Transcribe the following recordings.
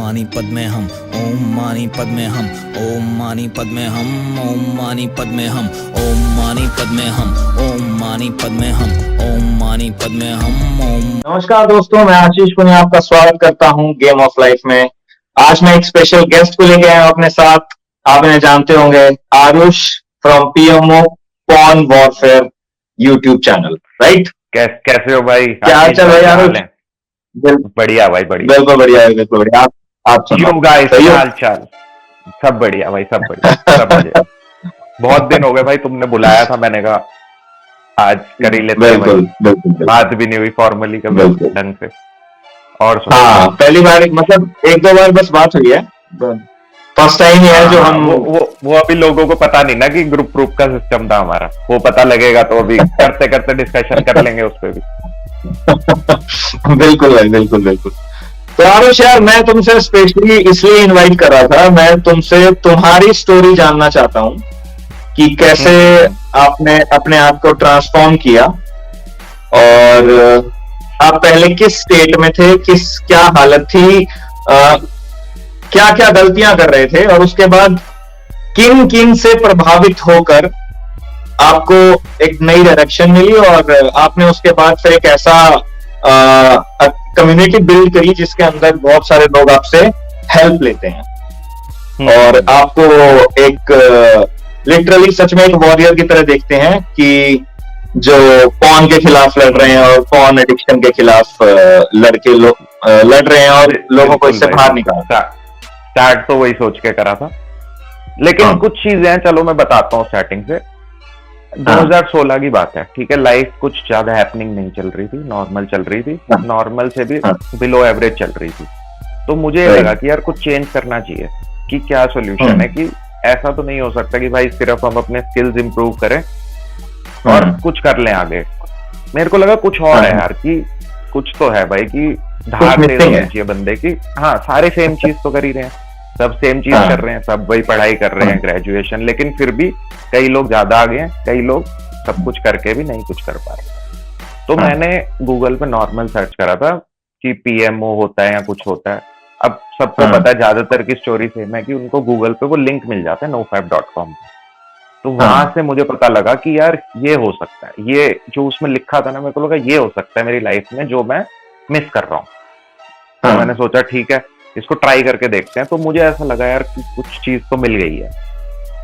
मानी पद में हम, ओम मानी पद में हम, ओम मानी पद में हम, ओम मानी पद में हम, ओम मानी पद में हम, ओम मानी पद में हम, ओम मानी पद में हम, ओम। नमस्कार दोस्तों, मैं आशीष पुनिया आपका स्वागत करता हूं गेम ऑफ लाइफ में। आज मैं एक स्पेशल गेस्ट को लेके आया हूं अपने साथ। आप इन्हें जानते होंगे, Aarush from PMO pawn warfare YouTube channel, right? कैसे हो भाई? क्या हाल चाल भाई आरुष? बढ़िया भाई, बढ़िया, बिल्कुल बढ़िया है, बिल्कुल बढ़िया। आप क्यों गाइस, हाल चाल सब बढ़िया भाई, सब बढ़िया, सब बढ़िया। बहुत दिन हो गए भाई, तुमने बुलाया था, मैंने कहा आज कर ही लेते हैं। बिल्कुल, बात भी नहीं हुई फॉर्मली कभी ढंग से। और हाँ, पहली बार मतलब एक दो बार बस बात हुई है, फर्स्ट टाइम ही है जो हम वो अभी लोगों को पता नहीं ना कि ग्रुप का सिस्टम था हमारा। वो पता लगेगा तो अभी करते करते डिस्कशन कर लेंगे उस पर भी। बिल्कुल भाई, बिल्कुल बिल्कुल। तो आरुष यार, मैं तुमसे स्पेशली इसलिए इनवाइट कर रहा था, मैं तुमसे तुम्हारी स्टोरी जानना चाहता हूँ कि कैसे आपने अपने आप को ट्रांसफॉर्म किया, और आप पहले किस स्टेट में थे, क्या हालत थी, क्या क्या गलतियां कर रहे थे, और उसके बाद किन किन से प्रभावित होकर आपको एक नई डायरेक्शन मिली, और आपने उसके बाद फिर एक ऐसा कम्युनिटी बिल्ड करी जिसके अंदर बहुत सारे लोग आपसे हेल्प लेते हैं, और आपको एक लिटरली सच में एक वॉरियर की तरह देखते हैं कि जो पॉर्न के खिलाफ लड़ रहे हैं और पॉर्न एडिक्शन के खिलाफ लड़ रहे हैं और लोगों को इससे बाहर निकाल। स्टार्ट तो वही सोच के करा था, लेकिन कुछ चीजें हैं, चलो मैं बताता हूँ स्टार्टिंग से। 2016 की बात है, ठीक है। लाइफ कुछ ज्यादा हैपनिंग नहीं चल रही थी, नॉर्मल चल रही थी, नॉर्मल से भी बिलो एवरेज चल रही थी। तो मुझे लगा कि यार कुछ चेंज करना चाहिए, कि क्या सोल्यूशन है, कि ऐसा तो नहीं हो सकता कि भाई सिर्फ हम अपने स्किल्स इंप्रूव करें और कुछ कर लें आगे। मेरे को लगा कुछ और है यार, कि कुछ तो है भाई, कि धार तेज होनी चाहिए बंदे की। हाँ, सारे सेम चीज तो कर ही रहे हैं, सब सेम चीज कर रहे हैं, सब वही पढ़ाई कर रहे हैं, ग्रेजुएशन, लेकिन फिर भी कई लोग ज्यादा आगे हैं, कई लोग सब कुछ करके भी नहीं कुछ कर पा रहे। तो मैंने गूगल पे नॉर्मल सर्च करा था कि पीएमओ होता है या कुछ होता है। अब सबको पता है, ज्यादातर की स्टोरी सेम है कि उनको गूगल पे वो लिंक मिल जाता है nofap.com। तो वहां से मुझे पता लगा कि यार ये हो सकता है, ये जो उसमें लिखा था ना, मेरे को लगा ये हो सकता है मेरी लाइफ में जो मैं मिस कर रहा हूँ। तो मैंने सोचा ठीक है, इसको ट्राई करके देखते हैं। तो मुझे ऐसा लगा यार कि कुछ चीज तो मिल गई है।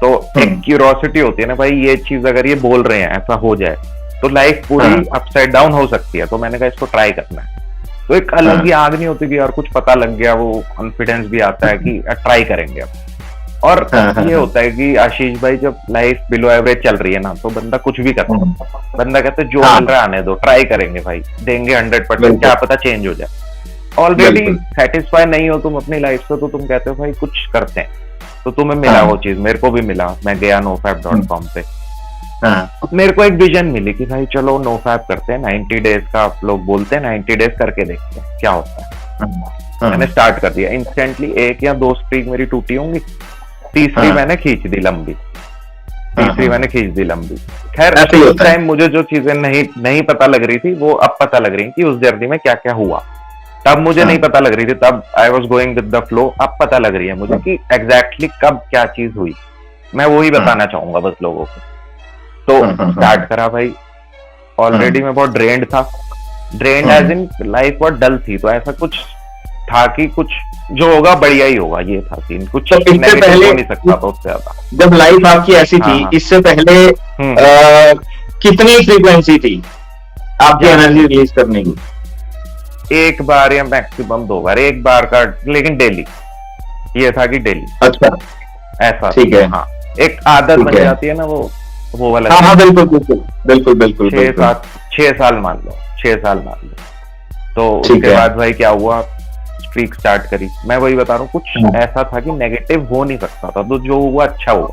तो एक क्यूरियोसिटी होती है ना भाई, ये चीज अगर ये बोल रहे हैं ऐसा हो जाए तो लाइफ पूरी अपसाइड डाउन हो सकती है। तो मैंने कहा इसको ट्राई करना है। तो एक अलग ही आग नहीं होती कि यार कुछ पता लग गया, वो कॉन्फिडेंस भी आता है कि ट्राई करेंगे अब। और ये होता है कि आशीष भाई, जब लाइफ बिलो एवरेज चल रही है ना, तो बंदा कुछ भी करता है। बंदा कहता है जो मिल रहा है आने दो, ट्राई करेंगे भाई, देंगे 100%, क्या पता चेंज हो जाए। ऑलरेडी सेटिस्फाई नहीं हो तुम अपनी लाइफ से, तो तुम कहते हो भाई कुछ करते हैं। तो तुम्हें मिला वो चीज, मेरे को भी मिला। मैं गया nofap.com पे, मेरे को एक विजन मिली कि भाई चलो nofap करते हैं, 90 डेज का आप लोग बोलते हैं, 90 डेज करके देखते हैं क्या होता है। मैंने स्टार्ट कर दिया इंस्टेंटली। 1 या 2 स्ट्रीक मेरी टूटी होंगी, तीसरी मैंने खींच दी लंबी, खैर उस टाइम मुझे जो चीजें नहीं पता लग रही थी, वो अब पता लग रही थी उस जर्नी में क्या क्या हुआ। तब मुझे नहीं पता लग रही थी, तब I was going with the flow. अब पता लग रही है मुझे कि एग्जैक्टली कब क्या चीज हुई। मैं वही बताना चाहूंगा बस लोगों को। तो स्टार्ट करा भाई। ऑलरेडी मैं बहुत ड्रेन्ड था, एज इन लाइफ बहुत डल थी। तो ऐसा कुछ था कि कुछ जो होगा बढ़िया ही होगा, ये था सीन। कुछ नेगेटिव हो नहीं सकता था उससे ज्यादा। जब लाइफ आपकी ऐसी थी, इससे पहले कितनी फ्रीक्वेंसी थी आपकी एनर्जी रिलीज करने की? 1 बार या मैक्सिमम 2 बार, 1 बार का, लेकिन डेली। ये था कि डेली। अच्छा, ऐसा ठीक है। हाँ, एक आदत बन जाती है ना, वो वाला। हाँ, बिल्कुल। 6 साल मान लो, 6 साल मान लो। तो उसके बाद भाई क्या हुआ, स्ट्रीक स्टार्ट करी। मैं वही बता रहा हूँ, कुछ ऐसा था कि नेगेटिव हो नहीं सकता था। तो जो हुआ अच्छा हुआ।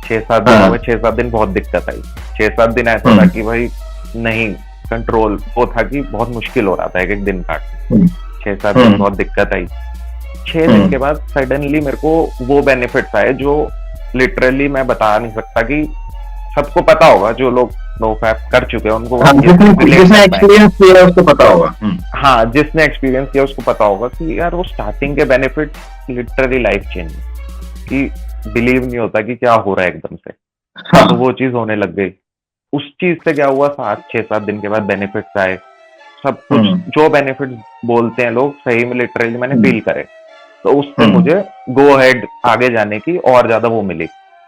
6-7 दिन हुए, 6-7 दिन बहुत दिक्कत आई। 6-7 दिन ऐसा था कि भाई नहीं कंट्रोल, वो था कि बहुत मुश्किल हो रहा था एक दिन काटना। 6-7 दिन बहुत दिक्कत आई। 6 दिन के बाद सडनली मेरे को वो बेनिफिट्स आए जो लिटरली मैं बता नहीं सकता, कि सबको पता होगा जो लोग नो फैप कर चुके हैं उनको हाँ, जिसने एक्सपीरियंस किया उसको पता होगा। हाँ, जिसने एक्सपीरियंस किया उसको पता होगा कि यार वो स्टार्टिंग के बेनिफिट लिटरली लाइफ चेंज कि बिलीव नहीं होता कि क्या हो रहा है एकदम से। हाँ, तो वो चीज होने लग गई। उस चीज से क्या हुआ, 6-7 दिन के बाद बेनिफिट्स आए, सब कुछ जो बेनिफिट्स बोलते हैं लोग सही में लिटरली मैंने फील करे। तो उससे मुझे गो अहेड आगे जाने की और ज्यादा वो मिली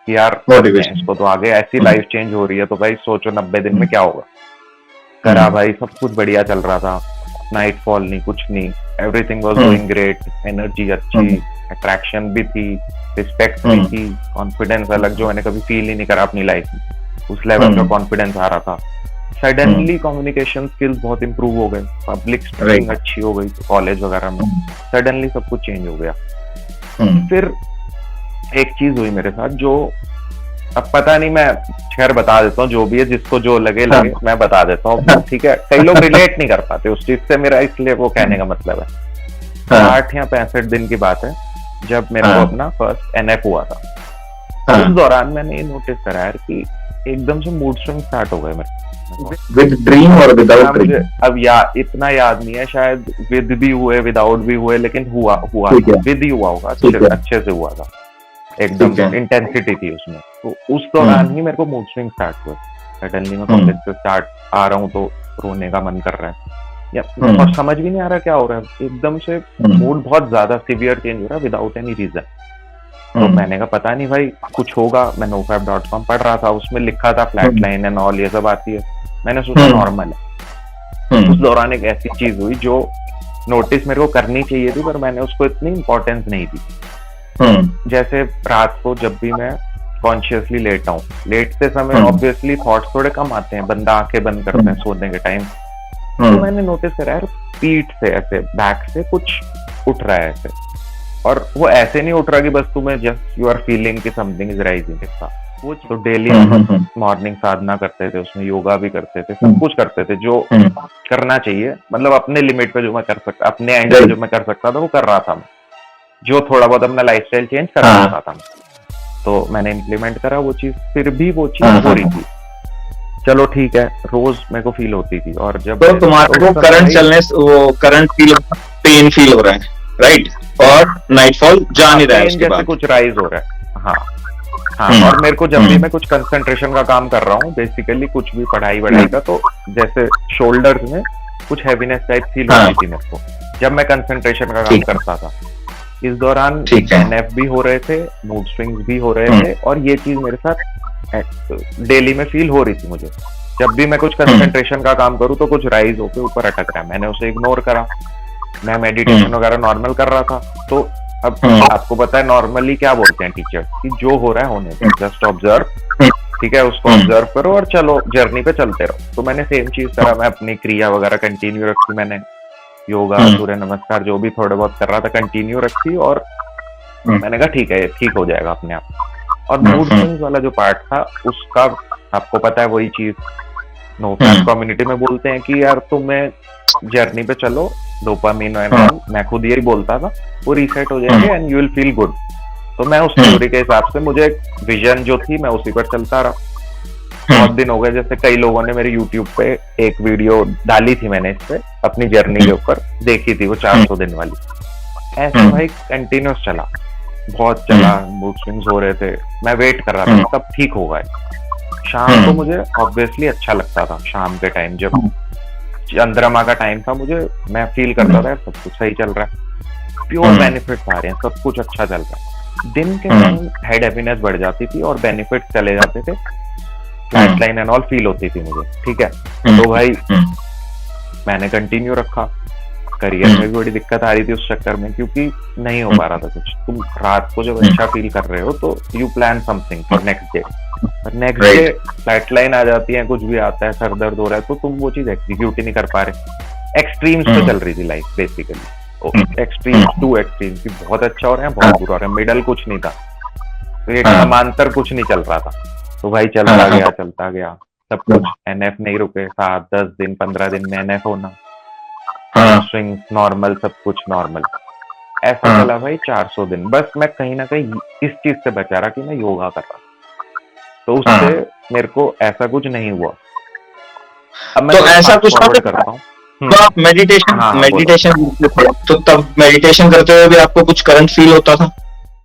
कि यार इसको तो आगे ऐसी लाइफ चेंज हो रही है तो भाई सोचो 90 दिन में क्या होगा। करा भाई, सब कुछ बढ़िया चल रहा था, नाइट फॉल नहीं, कुछ नहीं, everything was going great, energy अच्छी, अट्रैक्शन भी थी, रिस्पेक्ट भी थी, कॉन्फिडेंस अलग जो मैंने कभी फील ही नहीं करा अपनी लाइफ में, उस लेवल का कॉन्फिडेंस आ रहा था। सडनली कम्युनिकेशन स्किल्स बहुत इंप्रूव हो गए, पब्लिक स्पीकिंग अच्छी हो गई कॉलेज वगैरह में, सडनली सब कुछ चेंज हो गया। फिर एक चीज हुई मेरे साथ जो अब पता नहीं, मैं खैर बता देता हूँ, जो भी है जिसको जो लगे मैं बता देता हूँ, ठीक है। कई लोग रिलेट नहीं कर पाते उस चीज से, मेरा इसलिए वो कहने का मतलब है। 60 या 65 दिन की बात है जब मेरे को अपना फर्स्ट NF हुआ था। उस दौरान मैंने ये नोटिस करा यार कि एकदम से मूड स्विंग स्टार्ट हो गए मेरे, विद ड्रीम और विदाउट ड्रीम। अब इतना याद नहीं है, शायद विद भी हुए विदाउट भी हुए, लेकिन हुआ विद ही हुआ होगा, अच्छे से हुआ था, एकदम इंटेंसिटी थी उसमें। तो उस दौरान ही मेरे को मूड स्विंग स्टार्ट हुए। सडनली मैं कॉलेज से स्टार्ट आ रहा हूँ तो रोने का मन कर रहा है या और समझ भी नहीं आ रहा क्या हो रहा है, एकदम से मूड बहुत ज्यादा सीवियर चेंज हो रहा है विदाउट एनी रीजन। तो मैंने कहा पता नहीं भाई कुछ होगा। मैं nofap.com पढ़ रहा था, उसमें लिखा था फ्लैट लाइन एंड ऑल ये सब आती है, मैंने सोचा नॉर्मल है। उस दौरान एक ऐसी चीज हुई जो नोटिस मेरे को करनी चाहिए थी पर मैंने उसको इतनी इंपॉर्टेंस नहीं दी। जैसे रात को जब भी मैं कॉन्शियसली लेटा हूँ, लेटते समय ऑब्वियसली थॉट्स थोड़े कम आते हैं, बंदा आंखें बंद करता है सोने के टाइम। तो मैंने नोटिस करा यार पीठ से ऐसे बैक से कुछ उठ रहा है ऐसे, और वो ऐसे नहीं उठ रहा कि बस तुम्हें जस्ट यू आर फीलिंग कि समथिंग इज राइजिंग। वो तो डेली मॉर्निंग साधना करते थे, उसमें योगा भी करते थे, सब कुछ करते थे जो करना चाहिए, मतलब अपने लिमिट पे जो मैं कर सकता, अपने एंड पे जो मैं कर सकता था वो कर रहा था मैं, जो थोड़ा बहुत अपना लाइफस्टाइल चेंज कर रहा था मैं। तो मैंने इम्प्लीमेंट करा वो चीज, फिर भी वो चीज हो रही थी। चलो ठीक है, रोज मेरे को फील होती थी। और जब तो तुम्हारे को करंट चलने वो करंट फील पेन फील हो रहा है, राइट? और नाइटफॉल जा नहीं रहा है उसके बाद, कुछ राइज हो रहा है। हाँ, और मेरे को जब भी मैं कुछ कंसंट्रेशन का काम कर रहा हूँ, बेसिकली कुछ भी पढ़ाई का, तो जैसे शोल्डर्स में कुछ हैवीनेस टाइप फील होती थी मेरे को जब मैं कंसंट्रेशन का काम करता था। इस दौरान NF भी हो रहे थे, मूड स्विंग्स भी हो रहे थे, और ये चीज मेरे साथ डेली में फील हो रही थी मुझे। जब भी मैं कुछ कंसंट्रेशन का काम करूँ तो कुछ राइज होके ऊपर अटक रहा है, मैंने उसे इग्नोर करा, मैं मेडिटेशन वगैरह नॉर्मल कर रहा था। तो अब आपको पता है नॉर्मली क्या बोलते हैं टीचर कि जो हो रहा है होने दो, जस्ट ऑब्जर्व, ठीक है, उसको ऑब्जर्व करो और चलो जर्नी पे चलते रहो। तो मैंने सेम चीज करा, मैं अपनी क्रिया वगैरह कंटिन्यू रखी, मैंने योगा सूर्य नमस्कार जो भी थोड़ा बहुत कर रहा था कंटिन्यू रखी, और मैंने कहा ठीक है ठीक हो जाएगा अपने आप। और मूड स्विंग्स वाला जो पार्ट था उसका आपको पता है वही चीज नोफैप कम्युनिटी में बोलते हैं कि यार तुम्हें जर्नी पे चलो, डोपामिन एंड मैं खुद यही बोलता था, वो रीसेट हो जाएंगे and you will feel good. तो मैं उस थ्योरी के हिसाब से, मुझे विजन जो थी मैं उसी पर चलता रहा। बहुत दिन हो गए, जैसे कई लोगों ने मेरे YouTube पे एक वीडियो डाली थी, मैंने इस पे अपनी जर्नी के ऊपर देखी थी, वो 400 दिन वाली। ऐसे भाई कंटिन्यूस चला, बहुत चला, मूड स्विंग्स हो रहे थे, मैं वेट कर रहा था तब ठीक होगा। शाम को मुझे ऑब्वियसली अच्छा लगता था, शाम के टाइम जब चंद्रमा का टाइम था, मुझे मैं फील करता था सब कुछ सही चल रहा है, प्योर बेनिफिट्स आ रहे हैं, सब कुछ अच्छा चल रहा है। दिन के टाइम हेड हैवीनेस बढ़ जाती थी और बेनिफिट्स चले जाते थे, flat line and all feel होती थी मुझे, ठीक है। तो भाई मैंने कंटिन्यू रखा, करियर में भी बड़ी दिक्कत आ रही थी उस चक्कर में, क्योंकि नहीं हो पा रहा था कुछ। तुम रात को जब अच्छा फील कर रहे हो तो you plan something for next day, पर नेक्स्ट डे फ्लैट लाइन आ जाती है, कुछ भी आता है, सर दर्द हो रहा है, तो तुम वो चीज एग्जीक्यूट ही नहीं कर पा रहे। एक्सट्रीम्स पे चल रही थी life basically, extreme to extreme की, बहुत अच्छा हो रहा है बहुत बुरा हो रहा है, मिडल कुछ नहीं था, एक समांतर कुछ नहीं चल रहा था। तो भाई चलता गया सब कुछ। NF नहीं रुके, 7, 10 दिन 15 दिन में NF होना, स्विंग नॉर्मल, सब कुछ नॉर्मल, ऐसा चला भाई 400 दिन। बस मैं कहीं ना कहीं इस चीज से बचा रहा कि मैं योगा कर रहा, तो उससे मेरे को ऐसा कुछ नहीं हुआ। अब मैं तो थोड़ा ऐसा fast कुछ forward था करता हूँ। तो आप मेडिटेशन हाँ, तो तब मेडिटेशन करते हुए भी आपको कुछ करंट फील होता था?